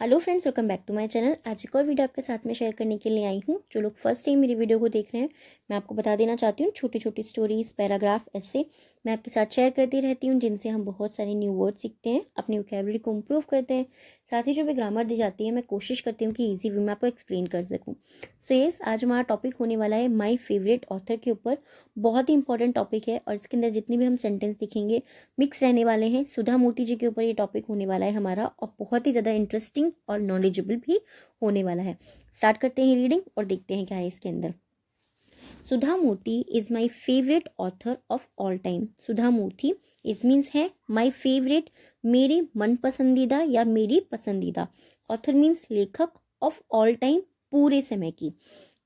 Hello friends, welcome back to my channel. आज एक और वीडियो आपके साथ में शेयर करने के लिए आई हूँ। जो लोग फर्स्ट टाइम मेरी वीडियो को देख रहे हैं, मैं आपको बता देना चाहती हूँ, छोटी छोटी स्टोरीज, पैराग्राफ, ऐसे मैं आपके साथ शेयर करती रहती हूँ, जिनसे हम बहुत सारे न्यू वर्ड सीखते हैं, अपनी वोकैबुलरी को इम्प्रूव करते हैं। साथ ही जो भी ग्रामर दी जाती है, मैं कोशिश करती हूँ कि ईजी वे में आपको एक्सप्लेन कर सकूँ। सो येस, आज हमारा टॉपिक होने वाला है माई फेवरेट ऑथर के ऊपर। बहुत ही इंपॉर्टेंट टॉपिक है और इसके अंदर जितने भी हम सेंटेंस दिखेंगे मिक्स रहने वाले हैं। सुधा मूर्ति जी के ऊपर ये टॉपिक होने वाला है हमारा, और बहुत ही ज़्यादा इंटरेस्टिंग और नॉलेजेबल भी होने वाला है। स्टार्ट करते हैं रीडिंग और देखते हैं क्या है इसके अंदर। Sudha Murthy is my favourite author of all time. Sudha Murthy is means है माई फेवरेट, मेरे मन पसंदीदा या मेरी पसंदीदा। ऑथर मीन्स लेखक, ऑफ ऑल टाइम पूरे समय की।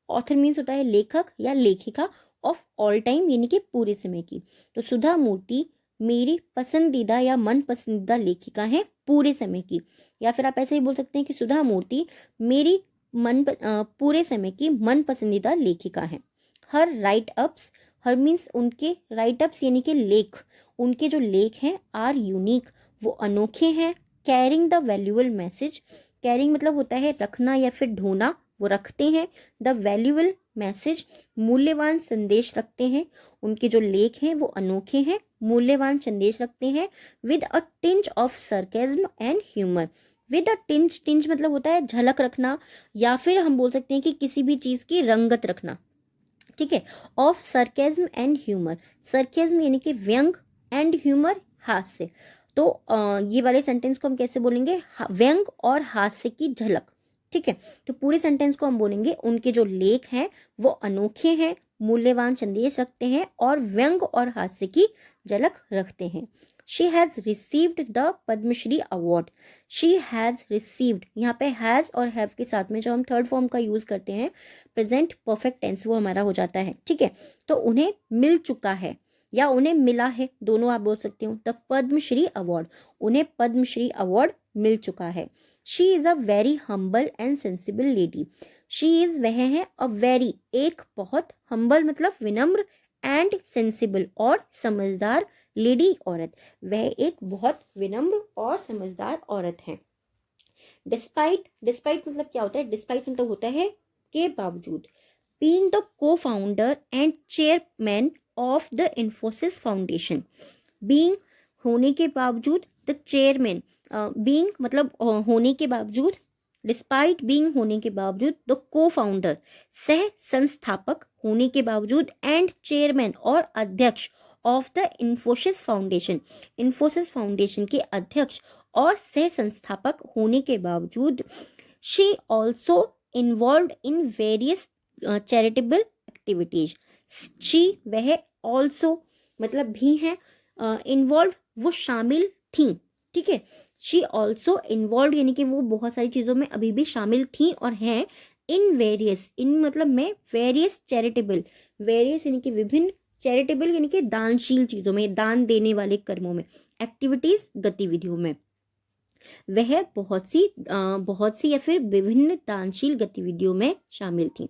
ऑथर मीन्स होता है लेखक या लेखिका, ऑफ ऑल टाइम यानी कि पूरे समय की। तो सुधा मूर्ति मेरी पसंदीदा या मन पसंदीदा लेखिका है पूरे समय की। या फिर आप ऐसे ही बोल सकते हैं कि सुधा मूर्ति मेरी पूरे समय की मन पसंदीदा लेखिका है। हर राइट अप्स, हर मीन्स उनके राइट अप्स यानी कि लेख, उनके जो लेख हैं आर यूनिक, वो अनोखे हैं। Carrying the valuable message, carrying मतलब होता है रखना या फिर ढोना, वो रखते हैं। द वैल्यूएबल मैसेज, मूल्यवान संदेश रखते हैं। उनके जो लेख हैं वो अनोखे हैं, मूल्यवान संदेश रखते हैं। With a tinge of sarcasm and humour, with a tinge, tinge मतलब होता है झलक रखना, या फिर हम बोल सकते हैं कि किसी भी चीज की रंगत रखना, ठीक है। ऑफ सरकेज्म एंड ह्यूमर, सरकेज्म यानी कि व्यंग, एंड ह्यूमर हास्य। तो ये वाले सेंटेंस को हम कैसे बोलेंगे, व्यंग और हास्य की झलक, ठीक है। तो पूरे सेंटेंस को हम बोलेंगे उनके जो लेख हैं वो अनोखे हैं, मूल्यवान संदेश रखते हैं और व्यंग और हास्य की झलक रखते हैं। She has received the Padmashri award. She has received, यहाँ पे हैज और हैव के साथ में जो हम थर्ड फॉर्म का यूज करते हैं, प्रेजेंट परफेक्ट टेंस, वो हमारा हो जाता है, ठीक है। तो उन्हें मिल चुका है या उन्हें मिला है, दोनों आप बोल सकते हो। द पद्मश्री अवार्ड, उन्हें पद्मश्री अवार्ड मिल चुका है। She is a very humble and sensible lady. She is, वह है, अ वेरी, एक बहुत, हम्बल मतलब विनम्र, एंड सेंसिबल और समझदार, लेडी औरत, वह एक बहुत विनम्र और समझदार औरत है। डिस्पाइट, डिस्पाइट मतलब क्या होता है, डिस्पाइट मतलब होता है के बावजूद। बीइंग द को founder and chairman of the Infosys foundation, being होने के बावजूद, द चेयरमैन, बीइंग मतलब होने के बावजूद, डिस्पाइट बीइंग होने के बावजूद, द को फाउंडर सह संस्थापक होने के बावजूद, एंड चेयरमैन और अध्यक्ष, of the Infosys foundation, Infosys foundation के अध्यक्ष और सह संस्थापक होने के बावजूद, she also involve in various charitable activities. She, वह, ऑल्सो मतलब भी है, इन्वॉल्व वो शामिल थी, ठीक है। शी ऑल्सो इन्वॉल्व यानी कि वो बहुत सारी चीजों में अभी भी शामिल थी और हैं। इन वेरियस, इन मतलब में, वेरियस चैरिटेबल, वेरियस यानी कि विभिन्न, चैरिटेबल यानी कि दानशील चीजों में, दान देने वाले कर्मों में, एक्टिविटीज गतिविधियों में, वह बहुत सी या फिर विभिन्न दानशील गतिविधियों में शामिल थी।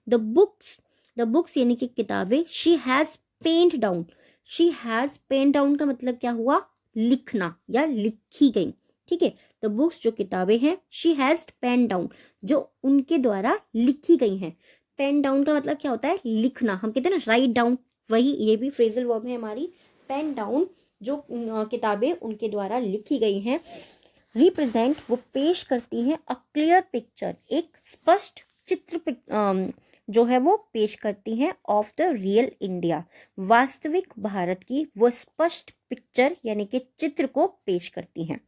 द बुक्स, द बुक्स यानी कि किताबें, she has penned down, she has pen down का मतलब क्या हुआ, लिखना या लिखी गई, ठीक है। द बुक्स जो किताबें हैं, शी हैज पेन डाउन जो उनके द्वारा लिखी गई हैं। पेन डाउन का मतलब क्या होता है, लिखना, हम कहते हैं ना राइट डाउन, वही ये भी फ्रेजल वर्ब है हमारी। पेन डाउन जो किताबें उनके द्वारा लिखी गई हैं। रिप्रेजेंट वो पेश करती हैं, अ क्लियर पिक्चर एक स्पष्ट चित्र जो है वो पेश करती हैं, ऑफ द रियल इंडिया वास्तविक भारत की वो स्पष्ट पिक्चर यानी कि चित्र को पेश करती हैं।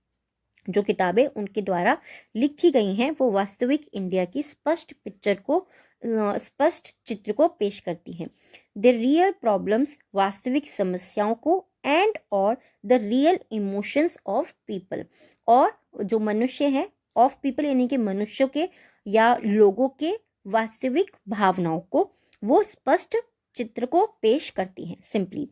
जो किताबें उनके द्वारा लिखी गई हैं वो वास्तविक इंडिया की स्पष्ट पिक्चर को, स्पष्ट चित्र को पेश करती हैं। द रियल प्रॉब्लम्स वास्तविक समस्याओं को, एंड और the real emotions of people, और जो मनुष्य है, ऑफ पीपल यानी कि मनुष्यों के या लोगों के वास्तविक भावनाओं को वो स्पष्ट चित्र को पेश करती हैं। Simply,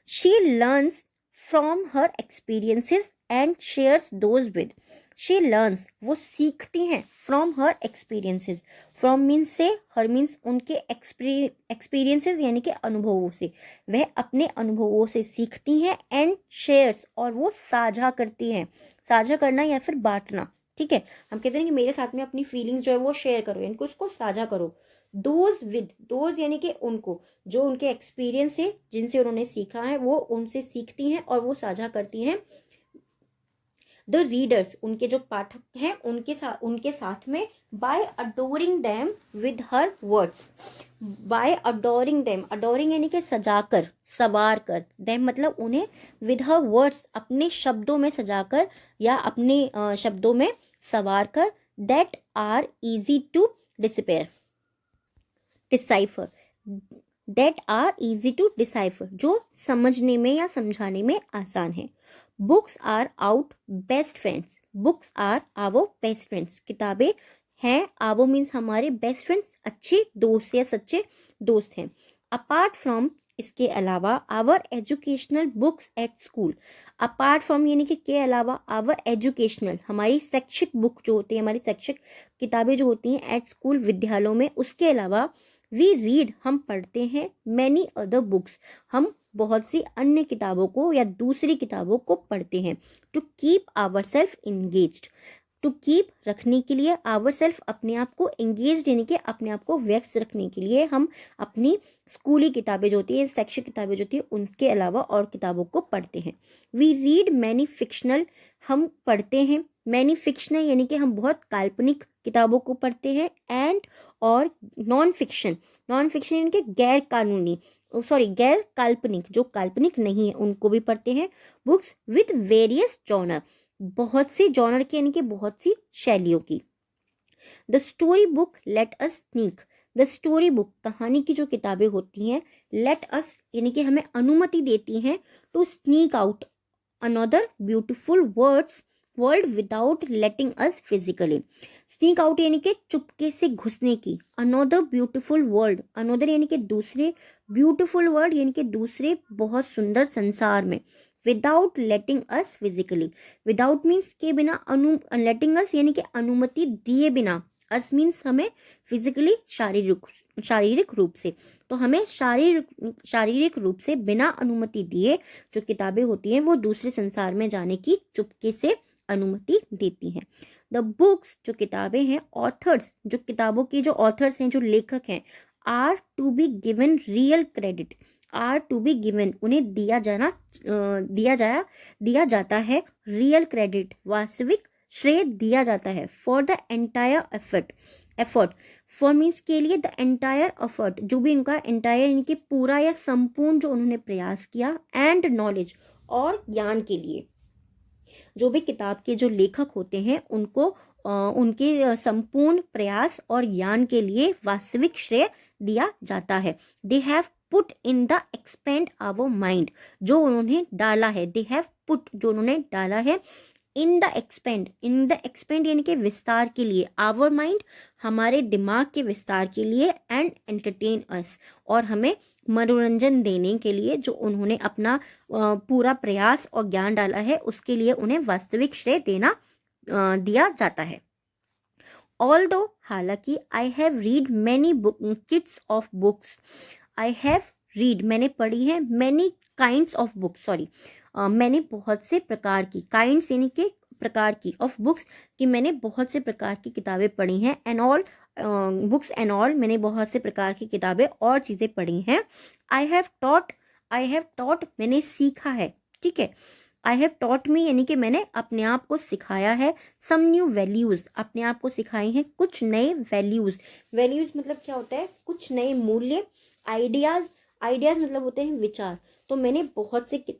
she learns from her experiences and shares those with, she learns वो सीखती हैं, from her experiences, from means से, हर मीन्स उनके एक्सपीरियंसेस यानी कि अनुभवों से, वह अपने अनुभवों से सीखती हैं, एंड शेयर्स और वो साझा करती हैं, साझा करना या फिर बांटना, ठीक है, हम कहते हैं कि मेरे साथ में अपनी फीलिंग्स जो है वो शेयर करो, यानी कि उसको साझा करो। दोज यानी कि उनको, जो उनके एक्सपीरियंस है, जिनसे उन्होंने सीखा है, वो उनसे सीखती हैं और वो साझा करती हैं। द रीडर्स, उनके जो पाठक हैं, उनके साथ में, by adoring them with her words. By adoring them, adoring यानी कि सजाकर, सवार कर, देम मतलब उन्हें, विद हर वर्ड्स अपने शब्दों में सजाकर या अपने शब्दों में सवार कर, that are easy to disappear decipher that are easy to decipher, जो समझने में या समझाने में आसान है। Books are out best friends, books are our best friends, किताबें हैं, आवर मीन्स हमारे, बेस्ट फ्रेंड्स अच्छे दोस्त या सच्चे दोस्त हैं। अपार्ट फ्रॉम, इसके अलावा, our educational books at school, apart from यानी कि के अलावा, आवर एजुकेशनल हमारी शैक्षिक बुक जो होती है, हमारी शैक्षिक किताबें जो होती हैं, एट स्कूल विद्यालयों में, उसके अलावा, वी रीड हम पढ़ते हैं, मैनी अदर बुक्स हम बहुत सी अन्य किताबों को या दूसरी किताबों को पढ़ते हैं। To keep our self engaged, to keep रखने के लिए, आवर सेल्फ अपने आप को, एंगेज्ड यानी कि अपने आप को व्यस्त रखने के लिए हम अपनी स्कूली किताबें जो होती है, शैक्षिक किताबें जो होती है, उनके अलावा और किताबों को पढ़ते हैं। वी रीड मैनी फिक्शनल, हम पढ़ते हैं, मैनी फिक्शनल यानी कि हम बहुत काल्पनिक किताबों को पढ़ते हैं, एंड और नॉन फिक्शन, नॉन फिक्शन यानी कि गैर कानूनी, सॉरी गैर काल्पनिक, जो काल्पनिक नहीं है उनको भी पढ़ते हैं। बुक्स विद वेरियस जॉनर, बहुत सी जॉनर की यानी कि बहुत सी शैलियों की। The story book let us sneak, the story book कहानी की जो किताबें होती हैं, लेट अस यानी कि हमें अनुमति देती हैं, to sneak out another beautiful world without letting us physically. Sneak out यानी कि चुपके से घुसने की, अनदर ब्यूटिफुल वर्ल्ड, अनदर यानी कि दूसरे, ब्यूटिफुल वर्ल्ड यानी कि दूसरे बहुत सुंदर संसार में, without letting us physically, without means के बिना, लेटिंग अस यानी कि अनुमति दिए बिना, अस मीन्स हमें, फिजिकली शारीरिक रूप से, तो हमें शारीरिक रूप से बिना अनुमति दिए जो किताबें होती हैं वो दूसरे संसार में जाने की चुपके से अनुमति देती हैं। द बुक्स, जो किताबें हैं, ऑथर्स, जो किताबों की जो ऑथर्स हैं, जो लेखक हैं, are to be given real credit, are to be given उन्हें दिया जाता है, रियल क्रेडिट वास्तविक श्रेय दिया जाता है, for the entire effort for means के लिए, द एंटायर एफर्ट जो भी उनका एंटायर यानी कि पूरा या संपूर्ण जो उन्होंने प्रयास किया, एंड नॉलेज और ज्ञान के लिए, जो भी किताब के जो लेखक होते हैं उनको उनके संपूर्ण प्रयास और ज्ञान के लिए वास्तविक श्रेय दिया जाता है। They have put in the expend our mind, जो उन्होंने डाला है, दे हैव पुट जो उन्होंने डाला है, इन द एक्सपेंड यानी कि विस्तार के लिए, आवर माइंड हमारे दिमाग के विस्तार के लिए, एंड एंटरटेन अस और हमें मनोरंजन देने के लिए, जो उन्होंने अपना पूरा प्रयास और ज्ञान डाला है उसके लिए उन्हें वास्तविक श्रेय दिया जाता है। ऑल्दो हालांकि, I have read many kinds of books, I have read मैंने पढ़ी है, many kinds of books, sorry मैंने बहुत से प्रकार की, काइंड्स यानी कि प्रकार की, ऑफ बुक्स कि मैंने बहुत से प्रकार की किताबें पढ़ी हैं, and all books and all मैंने बहुत से प्रकार की किताबें और चीज़ें पढ़ी हैं। आई हैव टॉट मैंने सीखा है, ठीक है। आई हैव टॉट मी यानी कि मैंने अपने आप को सिखाया है, सम न्यू वैल्यूज़ अपने आप को सिखाई हैं, कुछ नए वैल्यूज़ मतलब क्या होता है, कुछ नए मूल्य, आइडियाज़ मतलब होते हैं विचार। तो मैंने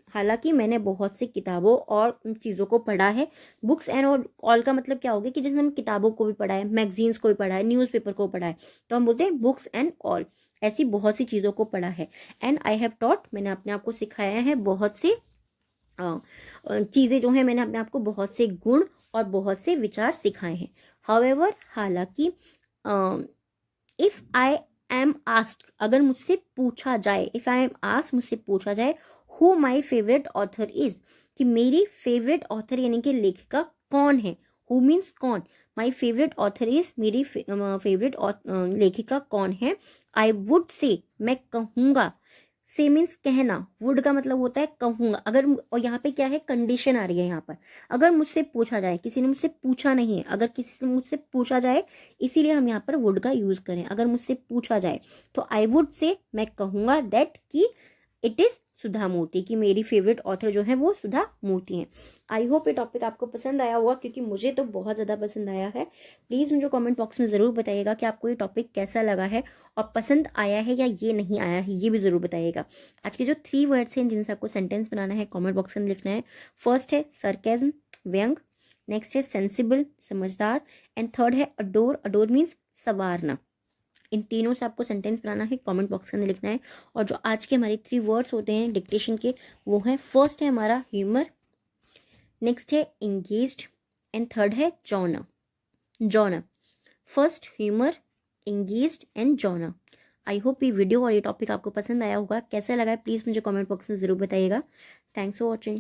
हालांकि मैंने बहुत सी किताबों और चीज़ों को पढ़ा है। बुक्स एंड ऑल का मतलब क्या होगा कि जैसे हम किताबों को भी पढ़ा है, मैगजीन्स को भी पढ़ा है, न्यूज़पेपर को पढ़ा है, तो हम बोलते हैं बुक्स एंड ऑल, ऐसी बहुत सी चीज़ों को पढ़ा है। एंड आई हैव टॉट मैंने अपने आप को सिखाया है बहुत सी चीज़ें जो हैं, मैंने अपने आप को बहुत से गुण और बहुत से विचार सिखाए हैं। हाउएवर हालांकि, इफ़ आई एम आस्क्ड अगर मुझसे पूछा जाए, इफ़ आई एम आस्क्ड मुझसे पूछा जाए, who my favourite author is कि मेरी फेवरेट ऑथर यानी कि लेखिका कौन है, हु मीन्स कौन, माई फेवरेट ऑथर इज़ मेरी फेवरेट लेखिका कौन है, आई वुड से मैं कहूँगा, से मीन्स कहना, वुड का मतलब होता है कहूंगा। अगर, और यहाँ पे क्या है, कंडीशन आ रही है यहाँ पर, अगर मुझसे पूछा जाए, किसी ने मुझसे पूछा नहीं है, अगर किसी से मुझसे पूछा जाए, इसीलिए हम यहाँ पर वुड का यूज करें। अगर मुझसे पूछा जाए तो आई वुड से, मैं कहूंगा दैट कि इट इज सुधा मूर्ति, कि मेरी फेवरेट ऑथर जो है वो सुधा मूर्ति है। आई होप ये टॉपिक आपको पसंद आया होगा, क्योंकि मुझे तो बहुत ज़्यादा पसंद आया है। प्लीज़ मुझे कमेंट बॉक्स में ज़रूर बताइएगा कि आपको ये टॉपिक कैसा लगा है, और पसंद आया है या ये नहीं आया है, ये भी ज़रूर बताइएगा। आज के जो 3 वर्ड्स हैं जिनसे आपको सेंटेंस बनाना है, कमेंट बॉक्स में लिखना है। फर्स्ट है सरकेज़म, व्यंग। नेक्स्ट है सेंसिबल, समझदार। एंड थर्ड है अडोर, अडोर मीन्स संवारना। इन तीनों से आपको सेंटेंस बनाना है, कमेंट बॉक्स के अंदर लिखना है। और जो आज के हमारे 3 वर्ड्स होते हैं डिक्टेशन के, वो हैं, फर्स्ट है हमारा ह्यूमर, नेक्स्ट है इंगेज्ड, एंड थर्ड है genre, genre. First humour, engaged and genre. I hope ये वीडियो और ये टॉपिक आपको पसंद आया होगा। कैसा लगा है प्लीज़ मुझे कमेंट बॉक्स में ज़रूर बताइएगा। Thanks for watching.